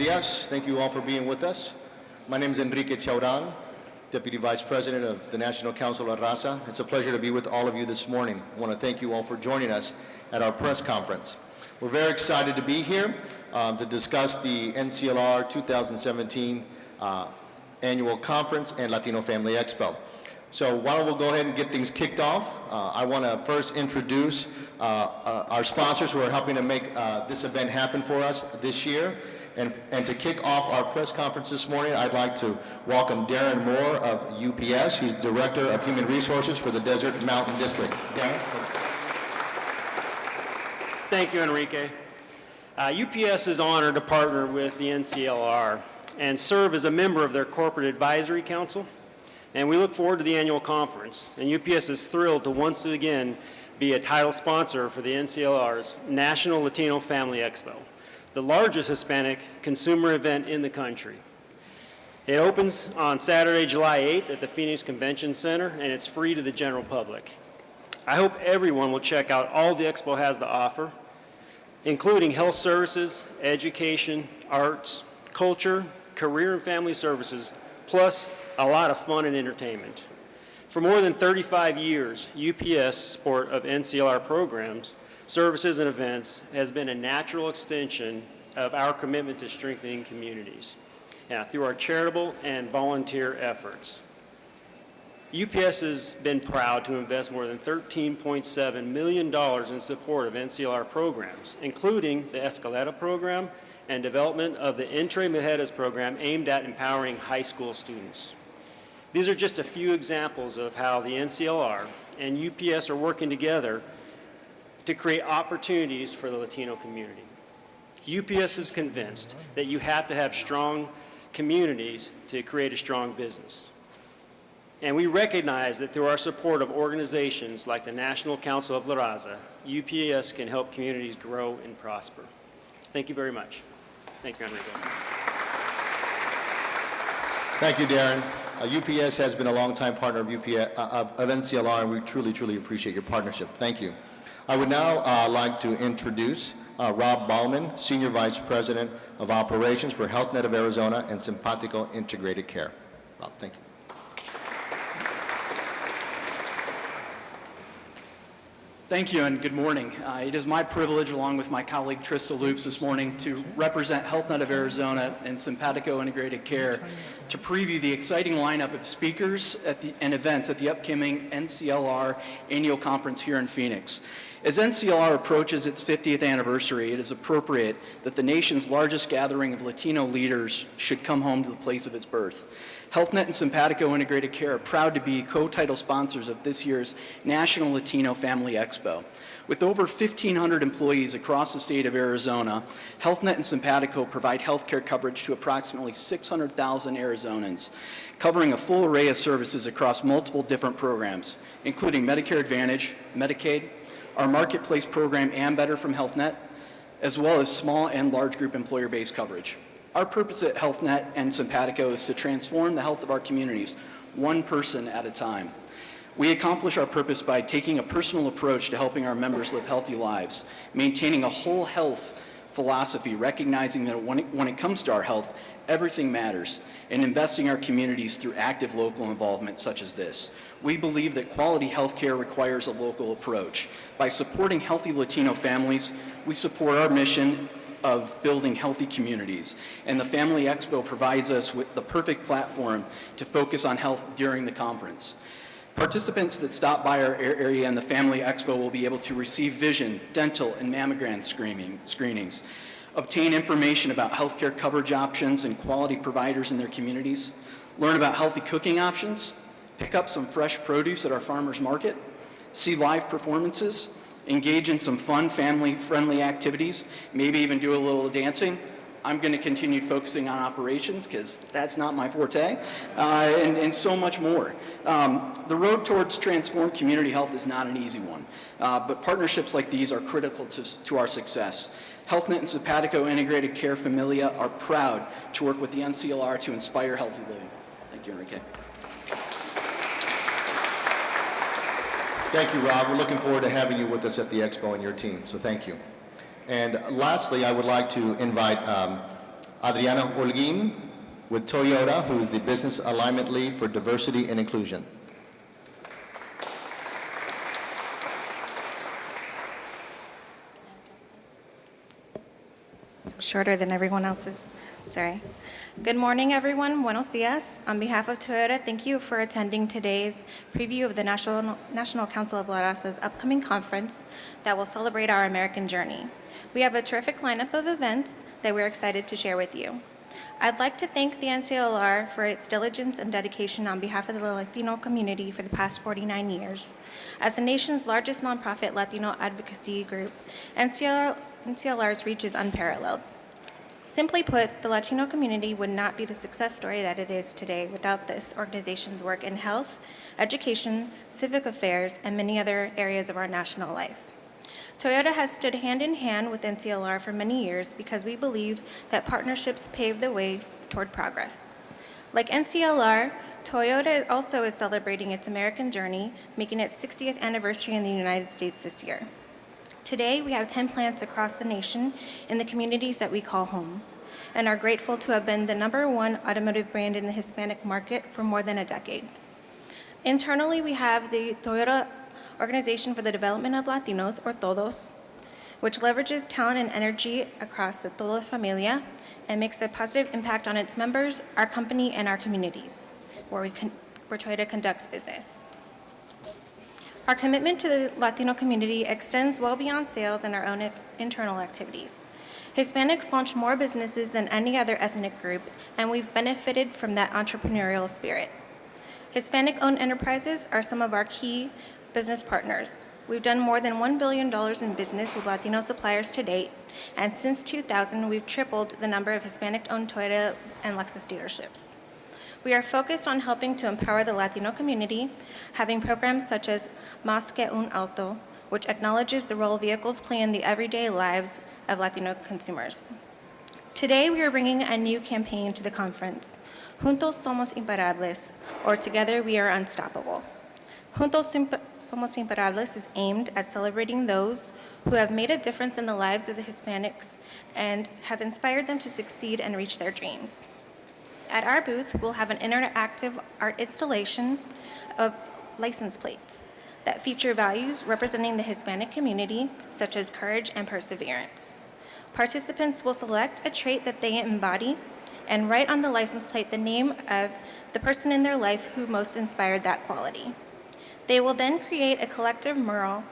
días. Thank you all for being with us. My name is Enrique Chauran, Deputy Vice President of the National Council of Raza. It's a pleasure to be with all of you this morning. I want to thank you all for joining us at our press conference. We're very excited to be here to discuss the NCLR 2017 Annual Conference and Latino Family Expo. So why don't we go ahead and get things kicked off. I want to first introduce our sponsors who are helping to make this event happen for us this year. And to kick off our press conference this morning, I'd like to welcome Darren Moore of UPS. He's Director of Human Resources for the Desert Mountain District. Darren? Thank you, Enrique. UPS is honored to partner with the NCLR and serve as a member of their Corporate Advisory Council. And we look forward to the annual conference. And UPS is thrilled to once again be a title sponsor for the NCLR's National Latino Family Expo, the largest Hispanic consumer event in the country. It opens on Saturday, July 8th at the Phoenix Convention Center, and it's free to the general public. I hope everyone will check out all the expo has to offer, including health services, education, arts, culture, career and family services, plus a lot of fun and entertainment. For more than 35 years, UPS support of NCLR programs, services, and events has been a natural extension of our commitment to strengthening communities through our charitable and volunteer efforts. UPS has been proud to invest more than $13.7 million in support of NCLR programs, including the Escaleta program and development of the Entre Mujeres program aimed at empowering high school students. These are just a few examples of how the NCLR and UPS are working together to create opportunities for the Latino community. UPS is convinced that you have to have strong communities to create a strong business. And we recognize that through our support of organizations like the National Council of La Raza, UPS can help communities grow and prosper. Thank you very much. Thank you, Enrique. Thank you, Darren. UPS has been a longtime partner of NCLR, and we truly, truly appreciate your partnership. Thank you. I would now like to introduce Rob Ballman, Senior Vice President of Operations for Health Net of Arizona and Simpatico Integrated Care. Rob, thank you. Thank you and good morning. It is my privilege, along with my colleague Trista Loops this morning, to represent Health Net of Arizona and Simpatico Integrated Care to preview the exciting lineup of speakers and events at the upcoming NCLR Annual Conference here in Phoenix. As NCLR approaches its 50th anniversary, it is appropriate that the nation's largest gathering of Latino leaders should come home to the place of its birth. HealthNet and Simpatico Integrated Care are proud to be co-title sponsors of this year's National Latino Family Expo. With over 1,500 employees across the state of Arizona, HealthNet and Simpatico provide health care coverage to approximately 600,000 Arizonans, covering a full array of services across multiple different programs, including Medicare Advantage, Medicaid, our Marketplace program Ambetter from HealthNet, as well as small and large group employer-based coverage. Our purpose at HealthNet and Simpatico is to transform the health of our communities, one person at a time. We accomplish our purpose by taking a personal approach to helping our members live healthy lives, maintaining a whole health philosophy, recognizing that when it comes to our health, everything matters, and investing our communities through active local involvement such as this. We believe that quality health care requires a local approach. By supporting healthy Latino families, we support our mission of building healthy communities, and the Family Expo provides us with the perfect platform to focus on health during the conference. Participants that stop by our area in the Family Expo will be able to receive vision, dental, and mammogram screenings, obtain information about healthcare coverage options and quality providers in their communities, learn about healthy cooking options, pick up some fresh produce at our farmers market, see live performances, engage in some fun, family-friendly activities, maybe even do a little dancing. I'm going to continue focusing on operations because that's not my forte, and so much more. The road towards transformed community health is not an easy one, but partnerships like these are critical to our success. HealthNet and Simpatico Integrated Care Familia are proud to work with the NCLR to inspire healthy living. Thank you, Enrique. Thank you, Rob. We're looking forward to having you with us at the Expo and your team, so thank you. And lastly, I would like to invite Adriana Holguin with Toyota, who is the Business Alignment Lead for Diversity and Inclusion. Shorter than everyone else's. Sorry. Good morning, everyone. Buenos dias. On behalf of Toyota, thank you for attending today's preview of the National Council of La Raza's upcoming conference that will celebrate our American journey. We have a terrific lineup of events that we're excited to share with you. I'd like to thank the NCLR for its diligence and dedication on behalf of the Latino community for the past 49 years. As the nation's largest nonprofit Latino advocacy group, NCLR's reach is unparalleled. Simply put, the Latino community would not be the success story that it is today without this organization's work in health, education, civic affairs, and many other areas of our national life. Toyota has stood hand in hand with NCLR for many years because we believe that partnerships pave the way toward progress. Like NCLR, Toyota also is celebrating its American journey, making its 60th anniversary in the United States this year. Today, we have 10 plants across the nation in the communities that we call home, and are grateful to have been the #1 automotive brand in the Hispanic market for more than a decade. Internally, we have the Toyota Organization for the Development of Latinos, or TODOS, which leverages talent and energy across the Todos Familia and makes a positive impact on its members, our company, and our communities, where Toyota conducts business. Our commitment to the Latino community extends well beyond sales and our own internal activities. Hispanics launch more businesses than any other ethnic group, and we've benefited from that entrepreneurial spirit. Hispanic-owned enterprises are some of our key business partners. We've done more than $1 billion in business with Latino suppliers to date, and since 2000, we've tripled the number of Hispanic-owned Toyota and Lexus dealerships. We are focused on helping to empower the Latino community, having programs such as Más que un auto, which acknowledges the role vehicles play in the everyday lives of Latino consumers. Today, we are bringing a new campaign to the conference, Juntos Somos Imparables, or Together We Are Unstoppable. Juntos Somos Imparables is aimed at celebrating those who have made a difference in the lives of the Hispanics and have inspired them to succeed and reach their dreams. At our booth, we'll have an interactive art installation of license plates that feature values representing the Hispanic community, such as courage and perseverance. Participants will select a trait that they embody and write on the license plate the name of the person in their life who most inspired that quality. They will then create a collective mural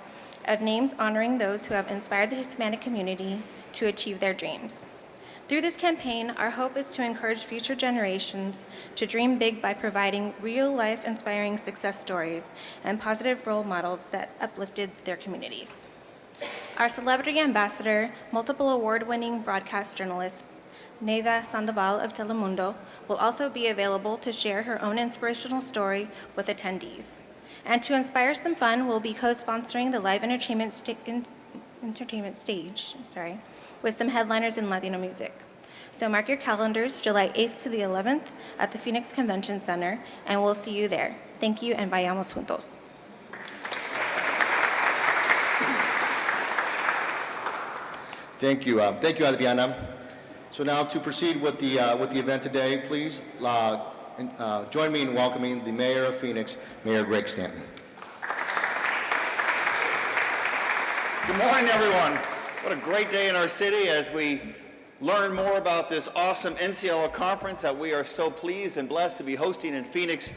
of names honoring those who have inspired the Hispanic community to achieve their dreams. Through this campaign, our hope is to encourage future generations to dream big by providing real-life inspiring success stories and positive role models that uplifted their communities. Our celebrity ambassador, multiple award-winning broadcast journalist, Neida Sandoval of Telemundo, will also be available to share her own inspirational story with attendees. And to inspire some fun, we'll be co-sponsoring the live entertainment stage, with some headliners in Latino music. So mark your calendars, July 8th to the 11th at the Phoenix Convention Center, and we'll see you there. Thank you, and vayamos juntos. Thank you, Adriana. So now to proceed with the event today, please join me in welcoming the Mayor of Phoenix, Mayor Greg Stanton. Good morning, everyone. What a great day in our city as we learn more about this awesome NCLR conference that we are so pleased and blessed to be hosting in Phoenix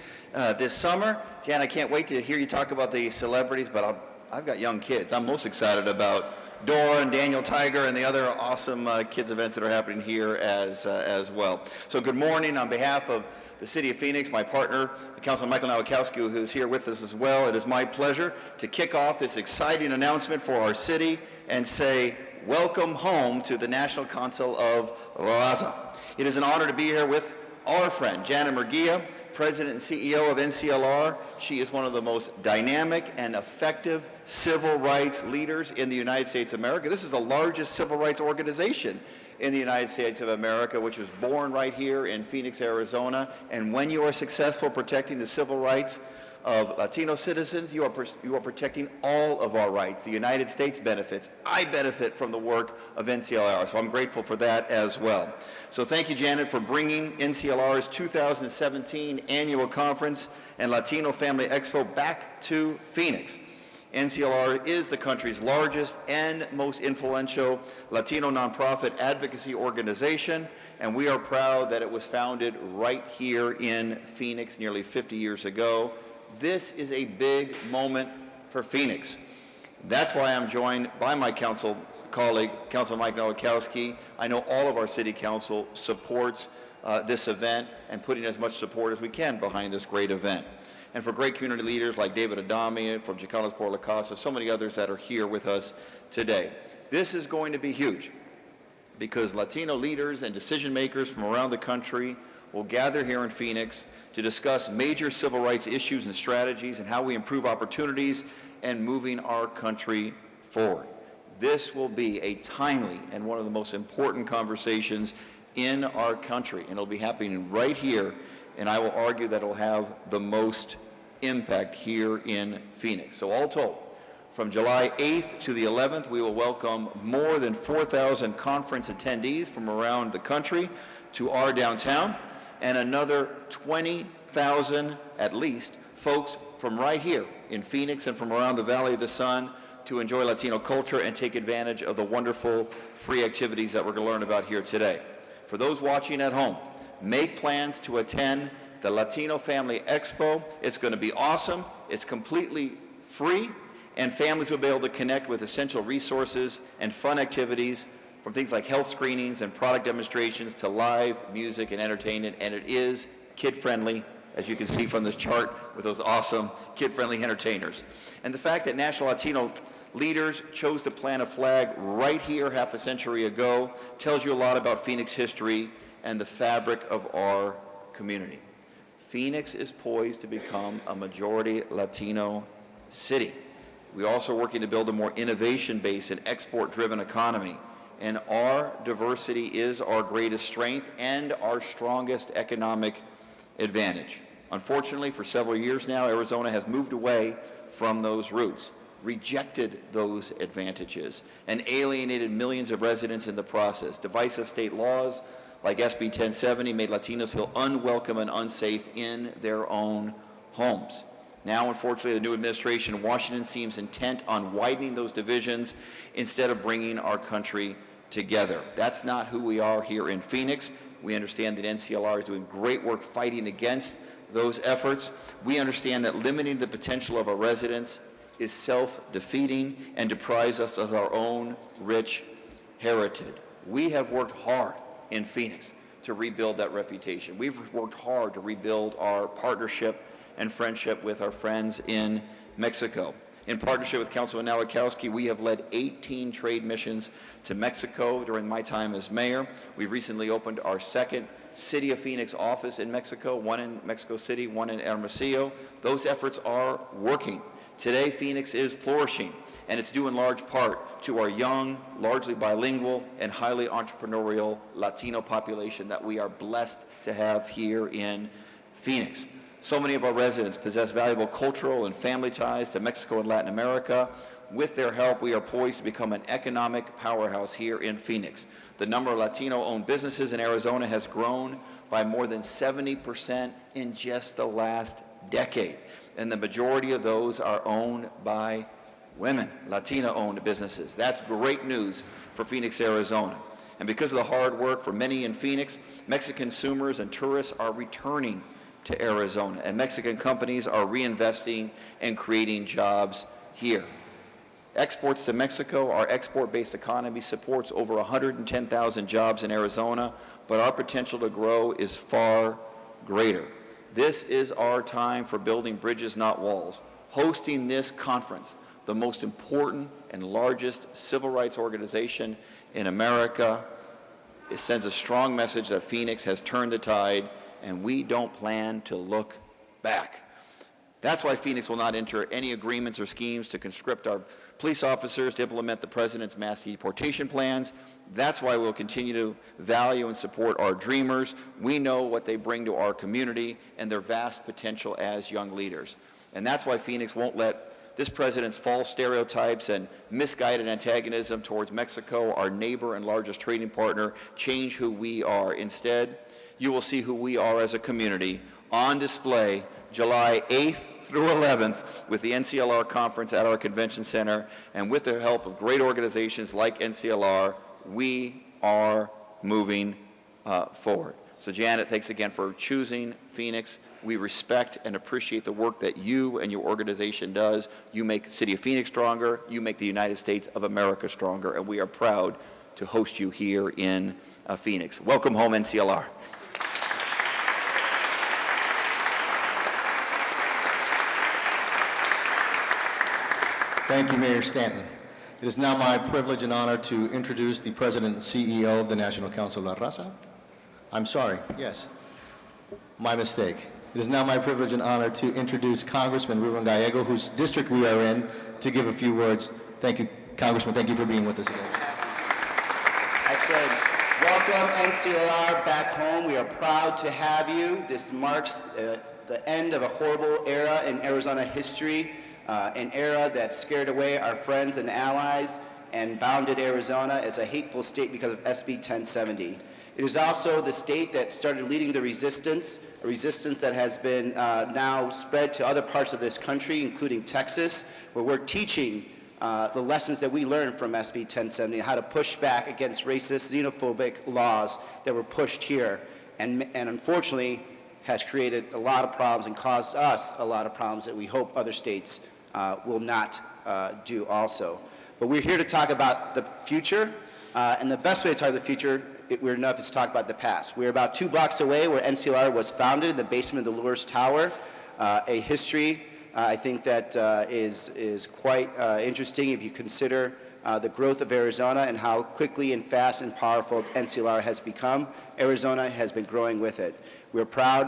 this summer. Jan, I can't wait to hear you talk about the celebrities, but I've got young kids. I'm most excited about Dora and Daniel Tiger and the other awesome kids events that are happening here as well. So good morning on behalf of the City of Phoenix, my partner, Councilman Michael Nowakowski, who is here with us as well. It is my pleasure to kick off this exciting announcement for our city and say, welcome home to the National Council of La Raza. It is an honor to be here with our friend, Janet Murguia, President and CEO of NCLR. She is one of the most dynamic and effective civil rights leaders in the United States of America. This is the largest civil rights organization in the United States of America, which was born right here in Phoenix, Arizona. And when you are successful protecting the civil rights of Latino citizens. You are protecting all of our rights. The United States benefits. I benefit from the work of NCLR, so I'm grateful for that as well. So thank you, Janet, for bringing NCLR's 2017 annual conference and Latino Family Expo back to Phoenix. NCLR is the country's largest and most influential Latino nonprofit advocacy organization, and we are proud that it was founded right here in Phoenix nearly 50 years ago. This is a big moment for Phoenix. That's why I'm joined by my council colleague, Councilman Mike Nowakowski. I know all of our city council supports this event and putting as much support as we can behind this great event. And for great community leaders like David Adami from Chicanos por la Casa, so many others that are here with us today. This is going to be huge because Latino leaders and decision makers from around the country will gather here in Phoenix to discuss major civil rights issues and strategies and how we improve opportunities and moving our country forward. This will be a timely and one of the most important conversations in our country, and it'll be happening right here, and I will argue that it'll have the most impact here in Phoenix. So all told, from July 8th to the 11th, we will welcome more than 4,000 conference attendees from around the country to our downtown, and another 20,000 at least folks from right here in Phoenix and from around the Valley of the Sun to enjoy Latino culture and take advantage of the wonderful free activities that we're going to learn about here today. For those watching at home, make plans to attend the Latino Family Expo. It's going to be awesome. It's completely free, and families will be able to connect with essential resources and fun activities from things like health screenings and product demonstrations to live music and entertainment, and it is kid-friendly, as you can see from this chart with those awesome kid-friendly entertainers. And the fact that National Latino leaders chose to plant a flag right here half a century ago tells you a lot about Phoenix history and the fabric of our community. Phoenix is poised to become a majority Latino city. We're also working to build a more innovation-based and export-driven economy, and our diversity is our greatest strength and our strongest economic advantage. Unfortunately, for several years now, Arizona has moved away from those roots, rejected those advantages, and alienated millions of residents in the process. Divisive state laws like SB 1070 made Latinos feel unwelcome and unsafe in their own homes. Now, unfortunately, the new administration in Washington seems intent on widening those divisions instead of bringing our country together. That's not who we are here in Phoenix. We understand that NCLR is doing great work fighting against those efforts. We understand that limiting the potential of our residents is self-defeating and deprives us of our own rich heritage. We have worked hard in Phoenix to rebuild that reputation. We've worked hard to rebuild our partnership and friendship with our friends in Mexico. In partnership with Councilman Nowakowski, we have led 18 trade missions to Mexico during my time as mayor. We've recently opened our second City of Phoenix office in Mexico, one in Mexico City, one in Hermosillo. Those efforts are working. Today, Phoenix is flourishing, and it's due in large part to our young, largely bilingual, and highly entrepreneurial Latino population that we are blessed to have here in Phoenix. So many of our residents possess valuable cultural and family ties to Mexico and Latin America. With their help, we are poised to become an economic powerhouse here in Phoenix. The number of Latino-owned businesses in Arizona has grown by more than 70% in just the last decade, and the majority of those are owned by women, Latina-owned businesses. That's great news for Phoenix, Arizona. And because of the hard work for many in Phoenix, Mexican consumers and tourists are returning to Arizona, and Mexican companies are reinvesting and creating jobs here. Exports to Mexico, our export-based economy supports over 110,000 jobs in Arizona, but our potential to grow is far greater. This is our time for building bridges, not walls. Hosting this conference, the most important and largest civil rights organization in America, it sends a strong message that Phoenix has turned the tide, and we don't plan to look back. That's why Phoenix will not enter any agreements or schemes to conscript our police officers to implement the president's mass deportation plans. That's why we'll continue to value and support our dreamers. We know what they bring to our community and their vast potential as young leaders. And that's why Phoenix won't let this president's false stereotypes and misguided antagonism towards Mexico, our neighbor and largest trading partner, change who we are. Instead, you will see who we are as a community on display July 8th through 11th with the NCLR Conference at our convention center, and with the help of great organizations like NCLR, we are moving forward. So Janet, thanks again for choosing Phoenix. We respect and appreciate the work that you and your organization does. You make the city of Phoenix stronger, you make the United States of America stronger, and we are proud to host you here in Phoenix. Welcome home, NCLR. Thank you, Mayor Stanton. It is now my privilege and honor to introduce the President and CEO of the National Council of La Raza. I'm sorry, yes, my mistake. It is now my privilege and honor to introduce Congressman Ruben Gallego, whose district we are in, to give a few words. Thank you, Congressman. Thank you for being with us today. Excellent. Welcome, NCLR, back home. We are proud to have you. This marks the end of a horrible era in Arizona history, an era that scared away our friends and allies and bounded Arizona as a hateful state because of SB 1070. It is also the state that started leading the resistance, a resistance that has been now spread to other parts of this country, including Texas, where we're teaching the lessons that we learned from SB 1070, how to push back against racist, xenophobic laws that were pushed here, and unfortunately has created a lot of problems and caused us a lot of problems that we hope other states will not do also. But we're here to talk about the future, and the best way to talk about the future, we're enough is talk about the past. We're about 2 blocks away where NCLR was founded, in the basement of the Lourdes Tower, a history I think that is quite interesting if you consider the growth of Arizona and how quickly and fast and powerful NCLR has become. Arizona has been growing with it. We're proud,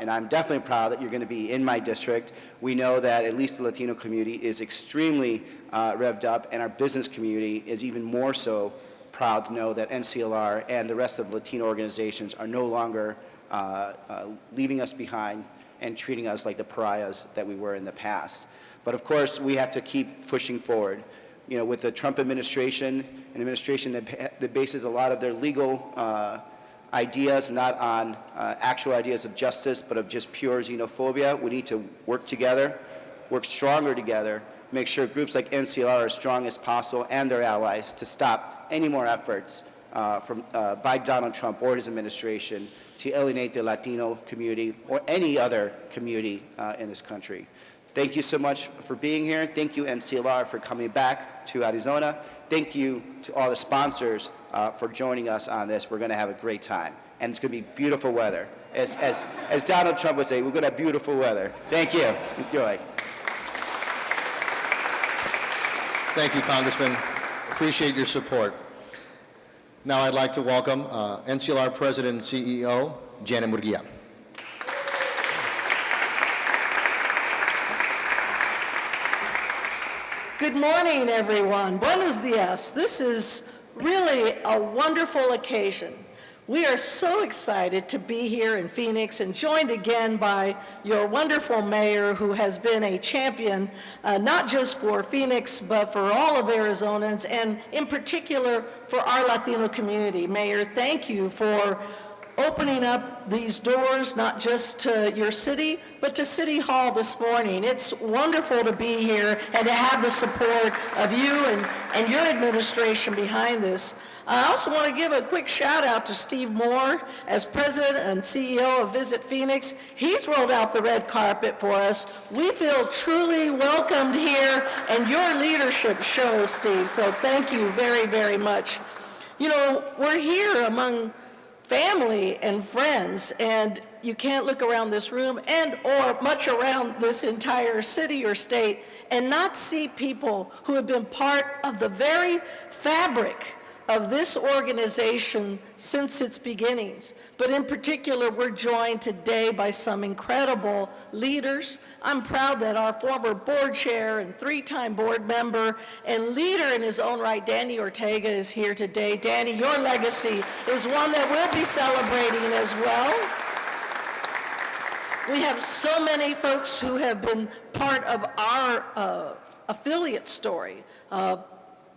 and I'm definitely proud that you're going to be in my district. We know that at least the Latino community is extremely revved up, and our business community is even more so proud to know that NCLR and the rest of the Latino organizations are no longer leaving us behind and treating us like the pariahs that we were in the past. But of course, we have to keep pushing forward. You know, with the Trump administration, an administration that bases a lot of their legal ideas not on actual ideas of justice, but of just pure xenophobia, we need to work together, work stronger together, make sure groups like NCLR are as strong as possible and their allies to stop any more efforts by Donald Trump or his administration to alienate the Latino community or any other community in this country. Thank you so much for being here. Thank you, NCLR, for coming back to Arizona. Thank you to all the sponsors for joining us on this. We're going to have a great time, and it's going to be beautiful weather. As Donald Trump would say, we're going to have beautiful weather. Thank you. Enjoy. Thank you, Congressman. Appreciate your support. Now I'd like to welcome NCLR President and CEO, Janet Murguia. Good morning, everyone. Buenos dias. This is really a wonderful occasion. We are so excited to be here in Phoenix and joined again by your wonderful mayor, who has been a champion, not just for Phoenix, but for all of Arizonans, and in particular for our Latino community. Mayor, thank you for opening up these doors, not just to your city, but to City Hall this morning. It's wonderful to be here and to have the support of you and your administration behind this. I also want to give a quick shout out to Steve Moore, as president and CEO of Visit Phoenix. He's rolled out the red carpet for us. We feel truly welcomed here, and your leadership shows, Steve, so thank you very, very much. You know, we're here among family and friends, and you can't look around this room and or much around this entire city or state and not see people who have been part of the very fabric of this organization since its beginnings. But in particular, we're joined today by some incredible leaders. I'm proud that our former board chair and 3-time board member and leader in his own right, Danny Ortega, is here today. Danny, your legacy is one that we'll be celebrating as well. We have so many folks who have been part of our affiliate story,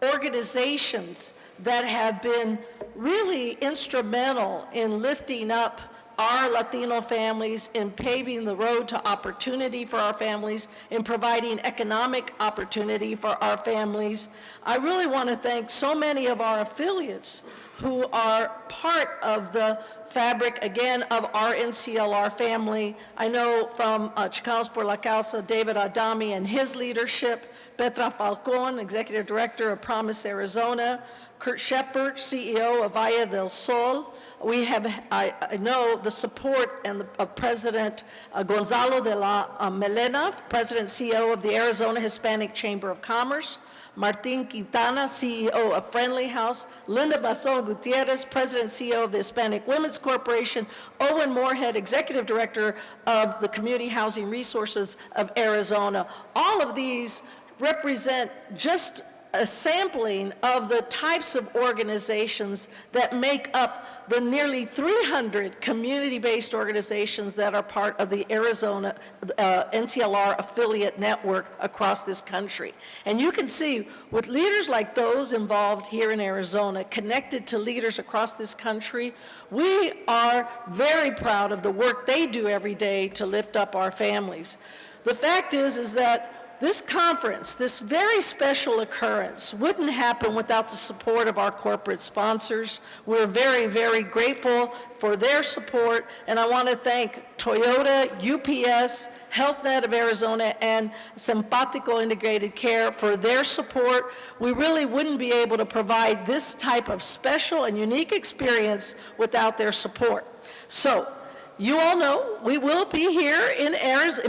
organizations that have been really instrumental in lifting up our Latino families, in paving the road to opportunity for our families, in providing economic opportunity for our families. I really want to thank so many of our affiliates who are part of the fabric, again, of our NCLR family. I know from Chicanos por la Causa, David Adami and his leadership, Petra Falcon, Executive Director of Promise Arizona, Kurt Shepard, CEO of Valle del Sol. We have, I know, the support of President Gonzalo de la Melena, President and CEO of the Arizona Hispanic Chamber of Commerce, Martin Quintana, CEO of Friendly House, Linda Basson Gutierrez, President and CEO of the Hispanic Women's Corporation, Owen Moorhead, Executive Director of the Community Housing Resources of Arizona. All of these represent just a sampling of the types of organizations that make up the nearly 300 community-based organizations that are part of the Arizona NCLR affiliate network across this country. And you can see with leaders like those involved here in Arizona, connected to leaders across this country, we are very proud of the work they do every day to lift up our families. The fact is that this conference, this very special occurrence, wouldn't happen without the support of our corporate sponsors. We're very, very grateful for their support, and I want to thank Toyota, UPS, HealthNet of Arizona, and Simpatico Integrated Care for their support. We really wouldn't be able to provide this type of special and unique experience without their support. So, you all know we will be here in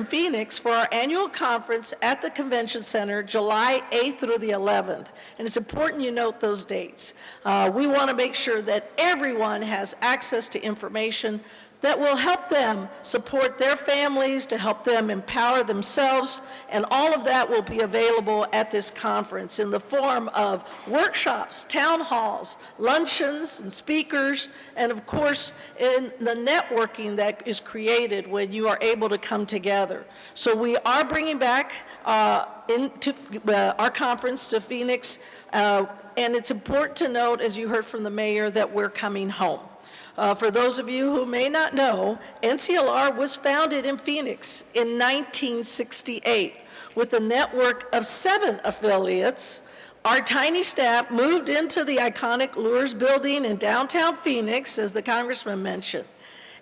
Phoenix for our annual conference at the Convention Center, July 8th through the 11th. And it's important you note those dates. We want to make sure that everyone has access to information that will help them support their families, to help them empower themselves, and all of that will be available at this conference in the form of workshops, town halls, luncheons, and speakers, and of course, in the networking that is created when you are able to come together. So we are bringing back our conference to Phoenix, and it's important to note, as you heard from the mayor, that we're coming home. For those of you who may not know, NCLR was founded in Phoenix in 1968 with a network of 7 affiliates. Our tiny staff moved into the iconic Lures building in downtown Phoenix, as the congressman mentioned.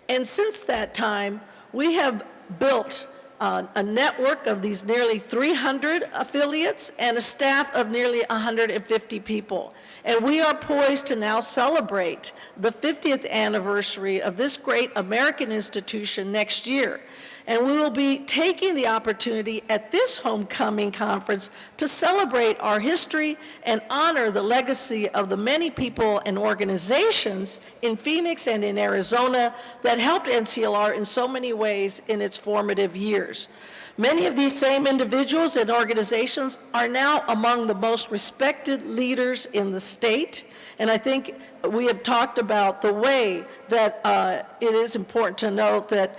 And since that time, we have built a network of these nearly 300 affiliates and a staff of nearly 150 people. And we are poised to now celebrate the 50th anniversary of this great American institution next year. And we will be taking the opportunity at this homecoming conference to celebrate our history and honor the legacy of the many people and organizations in Phoenix and in Arizona that helped NCLR in so many ways in its formative years. Many of these same individuals and organizations are now among the most respected leaders in the state, and I think we have talked about the way that it is important to note that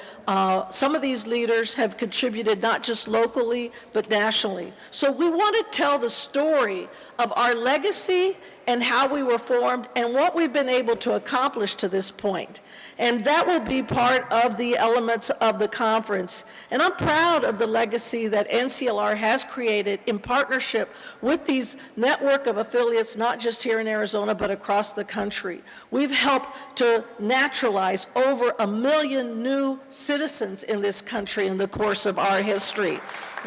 some of these leaders have contributed not just locally, but nationally. So we want to tell the story of our legacy and how we were formed and what we've been able to accomplish to this point. And that will be part of the elements of the conference. And I'm proud of the legacy that NCLR has created in partnership with these network of affiliates, not just here in Arizona, but across the country. We've helped to naturalize over 1 million new citizens in this country in the course of our history.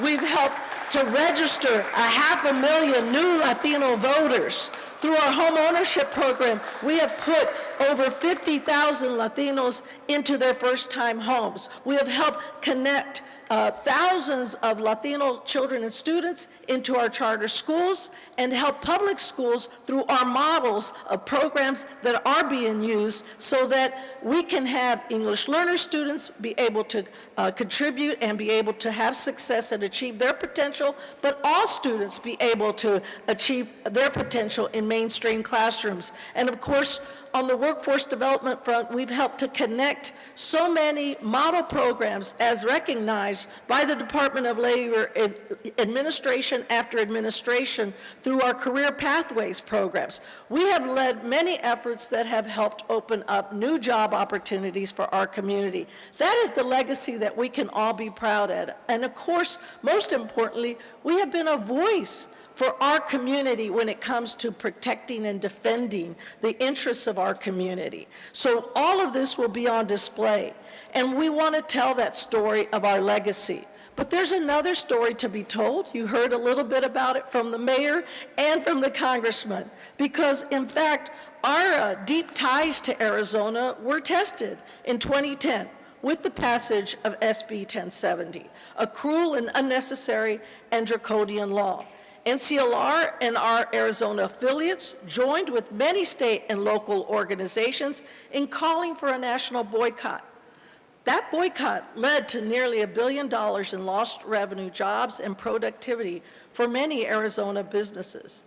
We've helped to register 500,000 new Latino voters. Through our home ownership program, we have put over 50,000 Latinos into their first-time homes. We have helped connect thousands of Latino children and students into our charter schools and help public schools through our models of programs that are being used so that we can have English learner students be able to contribute and be able to have success and achieve their potential, but all students be able to achieve their potential in mainstream classrooms. And of course, on the workforce development front, we've helped to connect so many model programs as recognized by the Department of Labor administration after administration through our career pathways programs. We have led many efforts that have helped open up new job opportunities for our community. That is the legacy that we can all be proud of. And of course, most importantly, we have been a voice for our community when it comes to protecting and defending the interests of our community. So all of this will be on display, and we want to tell that story of our legacy. But there's another story to be told. You heard a little bit about it from the mayor and from the congressman, because in fact, our deep ties to Arizona were tested in 2010 with the passage of SB 1070, a cruel and unnecessary and draconian law. NCLR and our Arizona affiliates joined with many state and local organizations in calling for a national boycott. That boycott led to nearly $1 billion in lost revenue, jobs, and productivity for many Arizona businesses.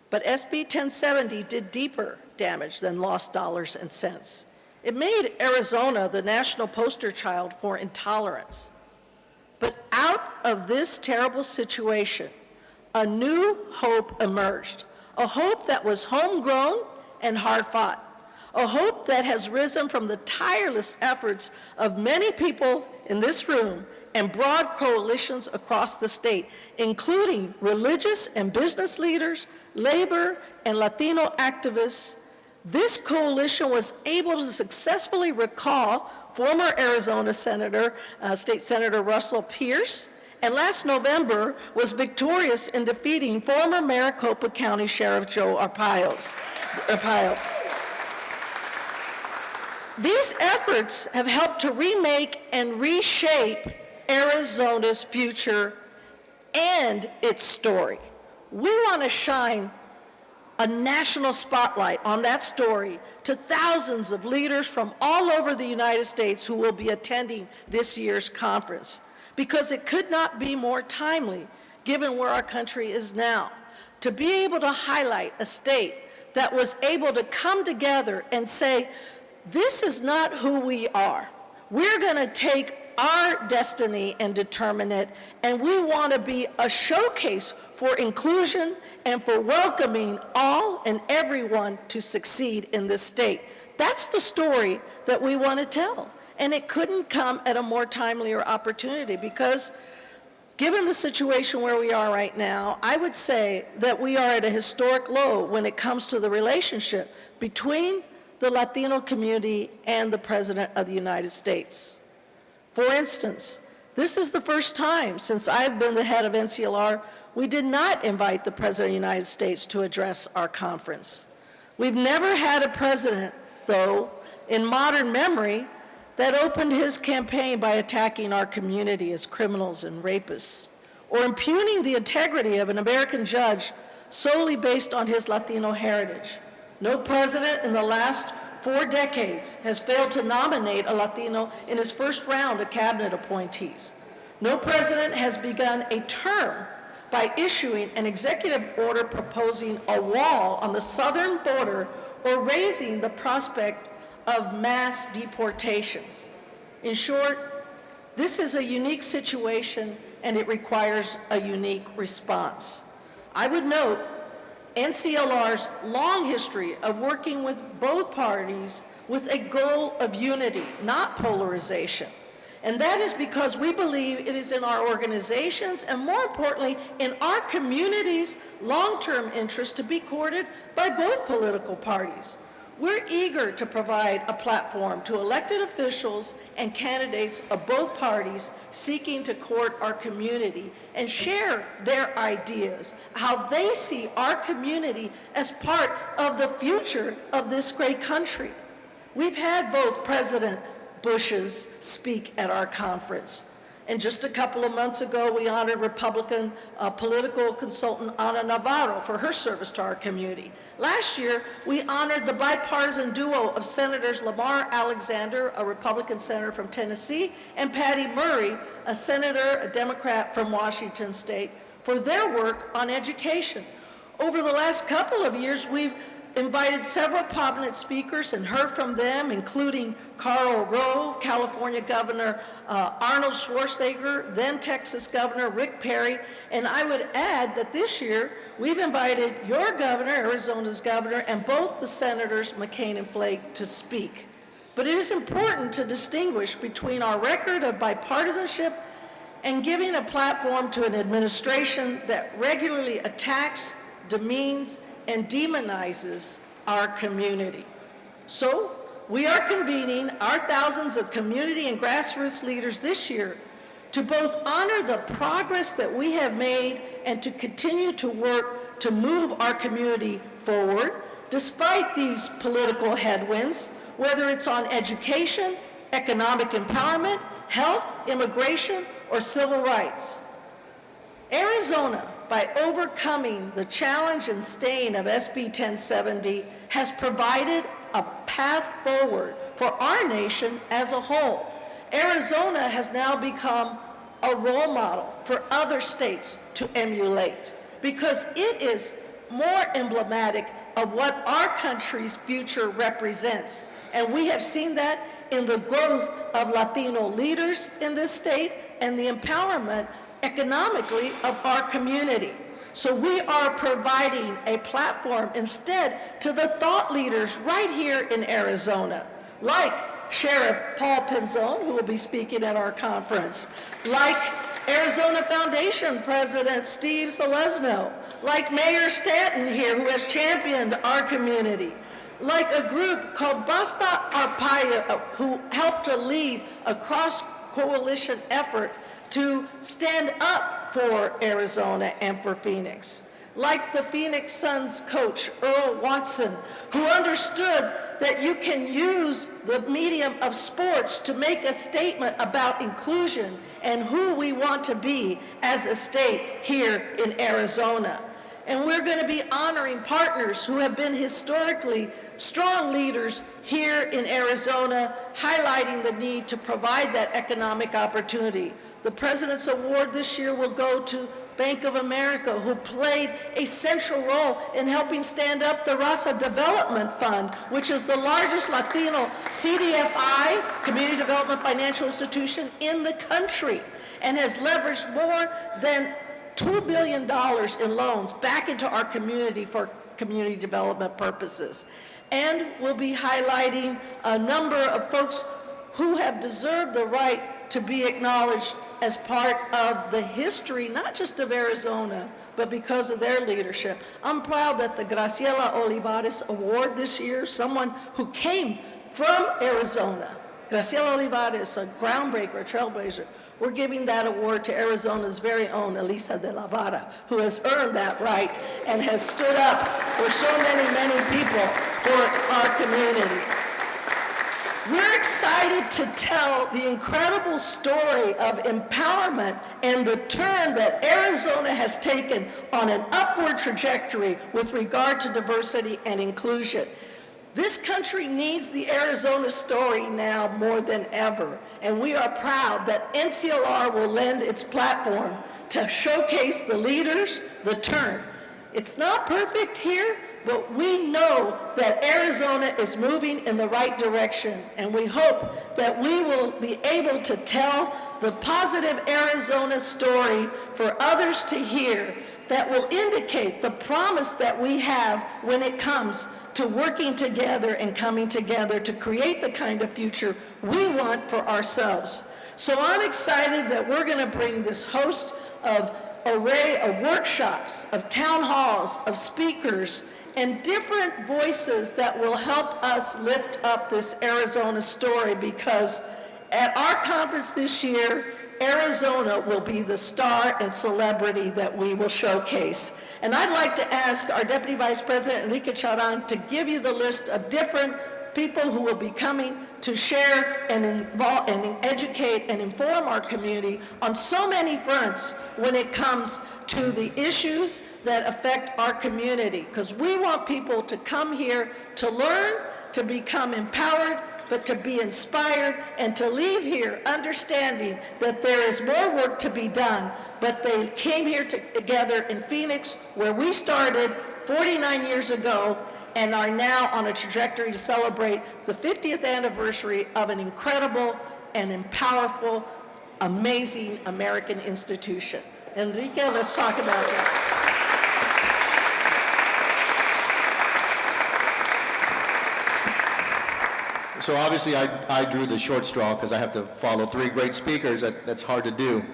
But SB 1070 did deeper damage than lost dollars and cents. It made Arizona the national poster child for intolerance. But out of this terrible situation, a new hope emerged, a hope that was homegrown and hard-fought, a hope that has risen from the tireless efforts of many people in this room and broad coalitions across the state, including religious and business leaders, labor and Latino activists. This coalition was able to successfully recall former Arizona Senator, State Senator Russell Pierce, and last November was victorious in defeating former Maricopa County Sheriff Joe Arpaio. These efforts have helped to remake and reshape Arizona's future and its story. We want to shine a national spotlight on that story to thousands of leaders from all over the United States who will be attending this year's conference, because it could not be more timely given where our country is now, to be able to highlight a state that was able to come together and say, this is not who we are. We're going to take our destiny and determine it, and we want to be a showcase for inclusion and for welcoming all and everyone to succeed in this state. That's the story that we want to tell. And it couldn't come at a more timelier opportunity, because given the situation where we are right now, I would say that we are at a historic low when it comes to the relationship between the Latino community and the President of the United States. For instance, this is the first time since I've been the head of NCLR, we did not invite the President of the United States to address our conference. We've never had a president, though, in modern memory, that opened his campaign by attacking our community as criminals and rapists, or impugning the integrity of an American judge solely based on his Latino heritage. No president in the last 4 decades has failed to nominate a Latino in his first round of cabinet appointees. No president has begun a term by issuing an executive order proposing a wall on the southern border or raising the prospect of mass deportations. In short, this is a unique situation and it requires a unique response. I would note NCLR's long history of working with both parties with a goal of unity, not polarization. And that is because we believe it is in our organizations and, more importantly, in our community's long-term interest to be courted by both political parties. We're eager to provide a platform to elected officials and candidates of both parties seeking to court our community and share their ideas, how they see our community as part of the future of this great country. We've had both President Bushes speak at our conference, And just a couple of months ago, we honored Republican political consultant Ana Navarro for her service to our community. Last year, we honored the bipartisan duo of Senators Lamar Alexander, a Republican senator from Tennessee, and Patty Murray, a senator, a Democrat from Washington State, for their work on education. Over the last couple of years, we've invited several prominent speakers and heard from them, including Karl Rove, California Governor Arnold Schwarzenegger, then Texas Governor Rick Perry, and I would add that this year we've invited your governor, Arizona's governor, and both the senators McCain and Flake to speak. But it is important to distinguish between our record of bipartisanship and giving a platform to an administration that regularly attacks, demeans, and demonizes our community. So we are convening our thousands of community and grassroots leaders this year to both honor the progress that we have made and to continue to work to move our community forward despite these political headwinds, whether it's on education, economic empowerment, health, immigration, or civil rights. Arizona, by overcoming the challenge and stain of SB 1070, has provided a path forward for our nation as a whole. Arizona has now become a role model for other states to emulate because it is more emblematic of what our country's future represents. And we have seen that in the growth of Latino leaders in this state and the empowerment economically of our community. So we are providing a platform instead to the thought leaders right here in Arizona, like Sheriff Paul Penzone, who will be speaking at our conference, like Arizona Foundation President Steve Selesno, like Mayor Stanton here, who has championed our community, like a group called Basta Arpaio, who helped to lead a cross-coalition effort to stand up for Arizona and for Phoenix. Like the Phoenix Suns coach, Earl Watson, who understood that you can use the medium of sports to make a statement about inclusion and who we want to be as a state here in Arizona. And we're going to be honoring partners who have been historically strong leaders here in Arizona, highlighting the need to provide that economic opportunity. The President's Award this year will go to Bank of America, who played a central role in helping stand up the Raza Development Fund, which is the largest Latino CDFI, Community Development Financial Institution, in the country, and has leveraged more than $2 billion in loans back into our community for community development purposes. And we'll be highlighting a number of folks who have deserved the right to be acknowledged as part of the history, not just of Arizona, but because of their leadership. I'm proud that the Graciela Olivares Award this year, someone who came from Arizona, Graciela Olivares, a groundbreaker, a trailblazer, we're giving that award to Arizona's very own Elisa de la Vara, who has earned that right and has stood up for so many, many people for our community. We're excited to tell the incredible story of empowerment and the turn that Arizona has taken on an upward trajectory with regard to diversity and inclusion. This country needs the Arizona story now more than ever, and we are proud that NCLR will lend its platform to showcase the leaders, the turn. It's not perfect here, but we know that Arizona is moving in the right direction, and we hope that we will be able to tell the positive Arizona story for others to hear that will indicate the promise that we have when it comes to working together and coming together to create the kind of future we want for ourselves. So I'm excited that we're going to bring this host of array of workshops, of town halls, of speakers, and different voices that will help us lift up this Arizona story, because at our conference this year, Arizona will be the star and celebrity that we will showcase. And I'd like to ask our Deputy Vice President, Enrique Chauran, to give you the list of different people who will be coming to share and involve and educate and inform our community on so many fronts when it comes to the issues that affect our community. Because we want people to come here to learn, to become empowered, but to be inspired and to leave here understanding that there is more work to be done. But they came here together in Phoenix, where we started 49 years ago, and are now on a trajectory to celebrate the 50th anniversary of an incredible and powerful, amazing American institution. Enrique, let's talk about that. So obviously I drew the short straw because I have to follow three great speakers. That's hard to do.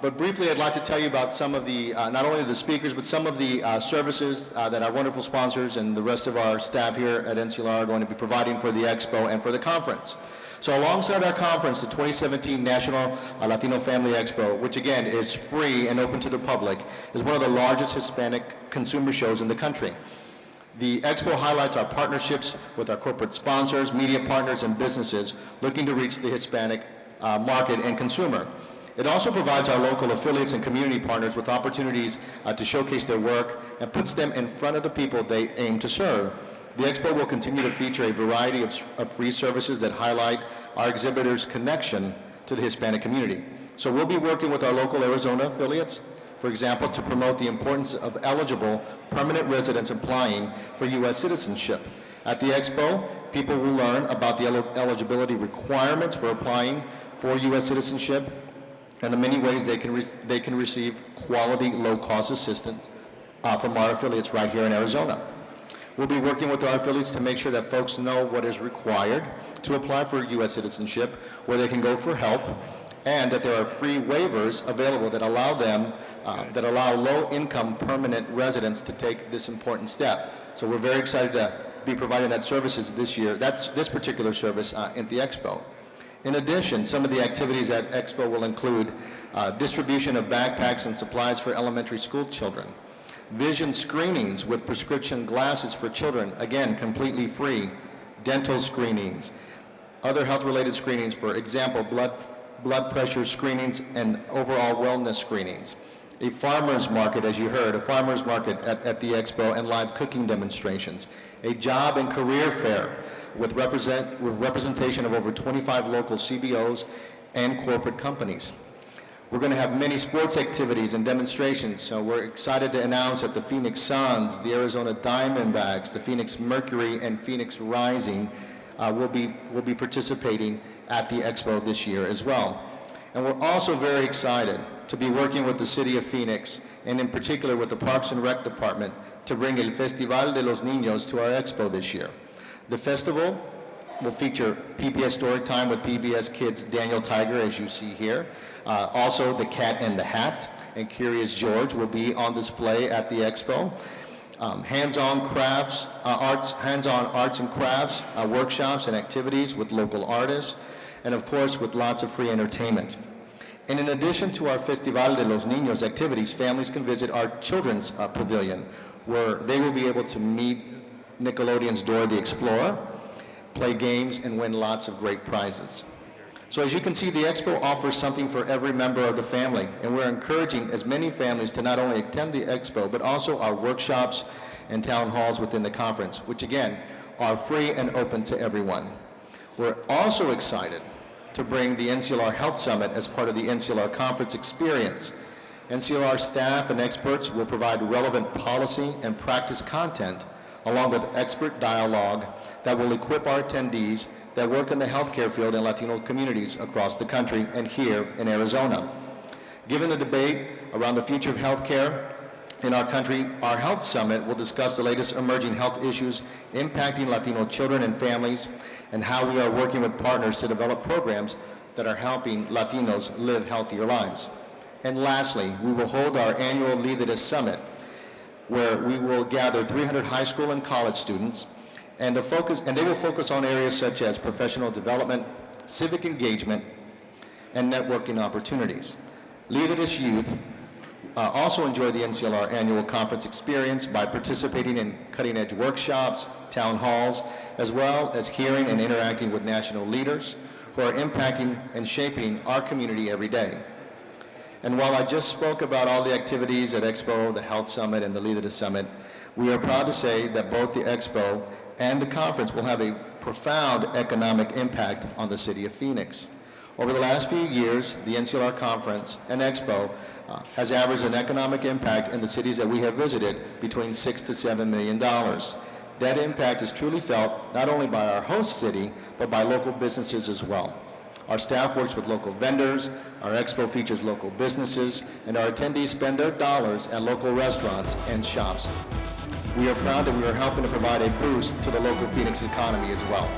But briefly, I'd like to tell you about some of the, not only the speakers, but some of the services that our wonderful sponsors and the rest of our staff here at NCLR are going to be providing for the Expo and for the conference. So alongside our conference, the 2017 National Latino Family Expo, which again is free and open to the public, is one of the largest Hispanic consumer shows in the country. The Expo highlights our partnerships with our corporate sponsors, media partners, and businesses looking to reach the Hispanic market and consumer. It also provides our local affiliates and community partners with opportunities to showcase their work and puts them in front of the people they aim to serve. The Expo will continue to feature a variety of free services that highlight our exhibitors' connection to the Hispanic community. So we'll be working with our local Arizona affiliates, for example, to promote the importance of eligible permanent residents applying for U.S. citizenship. At the Expo, people will learn about the eligibility requirements for applying for U.S. citizenship and the many ways they can receive quality, low-cost assistance from our affiliates right here in Arizona. We'll be working with our affiliates to make sure that folks know what is required to apply for U.S. citizenship, where they can go for help, and that there are free waivers available that allow them, that allow low-income permanent residents to take this important step. So we're very excited to be providing that services this year, this particular service at the Expo. In addition, some of the activities at Expo will include distribution of backpacks and supplies for elementary school children, vision screenings with prescription glasses for children, again, completely free, dental screenings, other health-related screenings, for example, blood pressure screenings and overall wellness screenings, a farmer's market, as you heard, a farmer's market at the Expo, and live cooking demonstrations, a job and career fair with representation of over 25 local CBOs and corporate companies. We're going to have many sports activities and demonstrations, so we're excited to announce that the Phoenix Suns, the Arizona Diamondbacks, the Phoenix Mercury, and Phoenix Rising will be participating at the Expo this year as well. And we're also very excited to be working with the City of Phoenix, and in particular with the Parks and Rec Department, to bring El Festival de los Niños to our Expo this year. The festival will feature PBS Storytime with PBS Kids' Daniel Tiger, as you see here. Also, The Cat and the Hat and Curious George will be on display at the Expo. Hands-on arts and crafts, workshops and activities with local artists, and of course with lots of free entertainment. And in addition to our Festival de los Niños activities, families can visit our children's pavilion, where they will be able to meet Nickelodeon's Dora the Explorer, play games, and win lots of great prizes. So as you can see, the Expo offers something for every member of the family, and we're encouraging as many families to not only attend the Expo, but also our workshops and town halls within the conference, which again, are free and open to everyone. We're also excited to bring the NCLR Health Summit as part of the NCLR Conference experience. NCLR staff and experts will provide relevant policy and practice content along with expert dialogue that will equip our attendees that work in the healthcare field in Latino communities across the country and here in Arizona. Given the debate around the future of healthcare in our country, our Health Summit will discuss the latest emerging health issues impacting Latino children and families, and how we are working with partners to develop programs that are helping Latinos live healthier lives. And lastly, we will hold our annual Lead This Summit, where we will gather 300 high school and college students, and they will focus on areas such as professional development, civic engagement, and networking opportunities. Lead This Youth also enjoy the NCLR annual conference experience by participating in cutting-edge workshops, town halls, as well as hearing and interacting with national leaders who are impacting and shaping our community every day. And while I just spoke about all the activities at Expo, the Health Summit, and the Leader Summit, we are proud to say that both the Expo and the conference will have a profound economic impact on the city of Phoenix. Over the last few years, the NCLR Conference and Expo has averaged an economic impact in the cities that we have visited between $6 to $7 million. That impact is truly felt not only by our host city, but by local businesses as well. Our staff works with local vendors, our expo features local businesses, and our attendees spend their dollars at local restaurants and shops. We are proud that we are helping to provide a boost to the local Phoenix economy as well.